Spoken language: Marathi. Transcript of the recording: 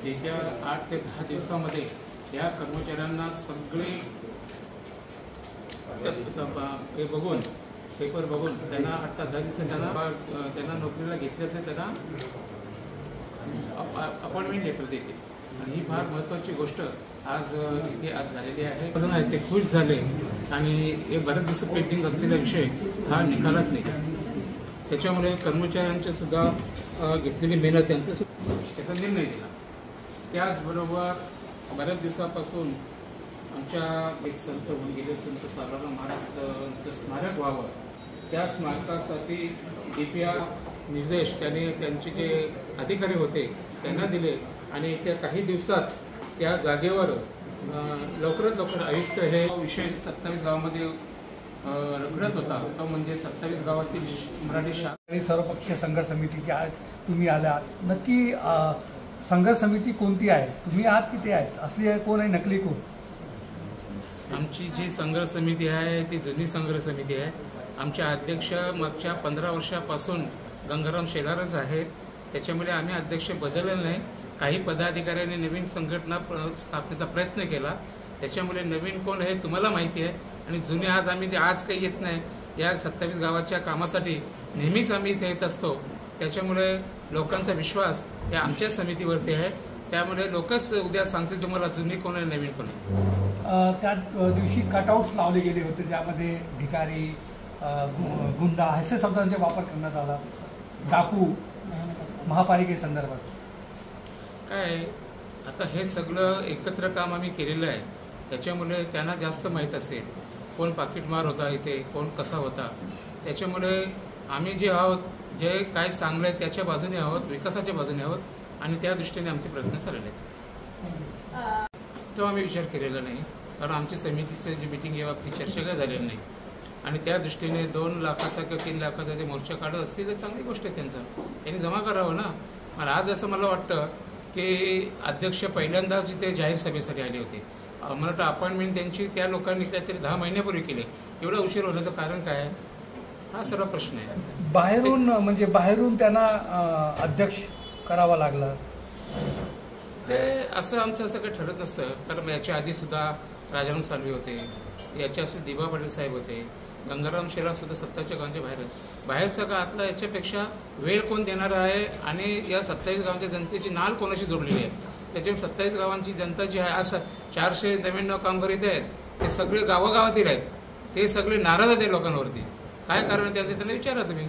येत्या 8 ते 10 दिवसामध्ये या कर्मचाऱ्यांना सगळे हे बघून पेपर बघून त्यांना 8 ते 10 दिवसात त्यांना नोकरीला घेतल्याचं त्यांना अपॉइंटमेंट लेटर देते। आणि ही फार महत्त्वाची गोष्ट आज इथे झालेली आहे। ते खुश झाले आणि हे बरेच दिवस पेंडिंग असलेला विषय हा निकालात नाही। त्याच्यामुळे कर्मचाऱ्यांचे सुद्धा घेतलेली मेहनत त्याचा निर्णय दिला। त्याचबरोबर बऱ्याच दिवसापासून आमच्या एक संत होऊन गेले संत सावरकर महाराजांचं स्मारक व्हावं, त्या स्मारकासाठी DPR निर्देश त्यांचे जे अधिकारी होते त्यांना दिले आणि त्या काही दिवसात त्या जागेवर लवकरात लवकर आयुक्त हे विषय 27 गावामध्ये रखडत होता, तो म्हणजे 27 गावातील मराठी शाळा आणि सर्वपक्षीय संघर्ष समितीची आज तुम्ही आलात। नक्की संघर्ष समिती कोणती आहे? तुम्ही आहात की ते आहेत? असली आहे कोण आहे, नकली कोण? आमची जी संघर्ष समिती आहे ती जुनी संघर्ष समिती आहे। आमचे अध्यक्ष मागच्या 15 वर्षापासून गंगाराम शेलारच आहेत। त्याच्यामुळे आम्ही अध्यक्ष बदलले नाही। काही पदाधिकाऱ्यांनी नवीन संघटना स्थापनेचा प्रयत्न केला, त्याच्यामुळे नवीन कोण हे तुम्हाला माहिती आहे आणि जुने आम्ही ते आज काही येत नाही। या 27 गावाच्या कामासाठी नेहमीच आम्ही इथे येत असतो। त्याच्यामुळे लोकांचा विश्वास या आमच्या समितीवरती आहे। त्यामुळे लोकच उद्या सांगतील तुम्हाला जुनी कोण आहे नवीन कोण आहे। त्या दिवशी कटआउट्स लावले गेले होते, ज्यामध्ये भिकारी, गुंडा अशा शब्दांचा वापर करण्यात आला। डाकू महापालिकेसंदर्भात काय आता हे सगळं एकत्र काम आम्ही केलेलं आहे, त्याच्यामुळे त्यांना जास्त माहीत असेल कोण पाकिटमार होता इथे, कोण कसा होता। त्याच्यामुळे आम्ही जे आहोत, जे काय चांगलं आहे त्याच्या बाजूने आहोत, विकासाच्या बाजूने आहोत आणि त्या दृष्टीने आमचे प्रयत्न चाललेले आहेत। तेव्हा आम्ही विचार केलेला नाही, कारण आमची समितीची जी मिटिंग या बाबतीत चर्चा काय झालेली नाही आणि त्या दृष्टीने 2 लाखाचा किंवा 3 लाखाचा जे मोर्चा काढत असतील तर चांगली गोष्ट आहे, त्यांनी जमा करावं ना। मला आज असं मला वाटतं की अध्यक्ष पहिल्यांदाच जिथे जाहीर सभेसाठी आले होते, मला वाटतं अपॉइंटमेंट त्यांची त्या लोकांनी काहीतरी 10 महिन्यापूर्वी केले। एवढा उशीर होण्याचं कारण काय आहे, हा सर्व प्रश्न आहे। बाहेरून त्यांना अध्यक्ष करावा लागला ते असं आमचं असं काही ठरत नसतं, कारण याच्या आधी सुद्धा राजाराम साळवी होते, याच्या असे दिबा पाटील साहेब होते, गंगाराम शेलार सुद्धा 27 गावांच्या बाहेरचा का आतला याच्यापेक्षा वेळ कोण देणार आहे आणि या 27 गावांच्या जनतेची नाल कोणाशी जोडलेली आहे। त्याच्यामुळे 27 गावांची जनता जी आहे, आज 499 कामगार इथे आहेत, ते सगळे गावागावातील आहेत, ते सगळे नाराज आहेत लोकांवरती। काय कारण त्याचं त्यांना विचारा तुम्ही।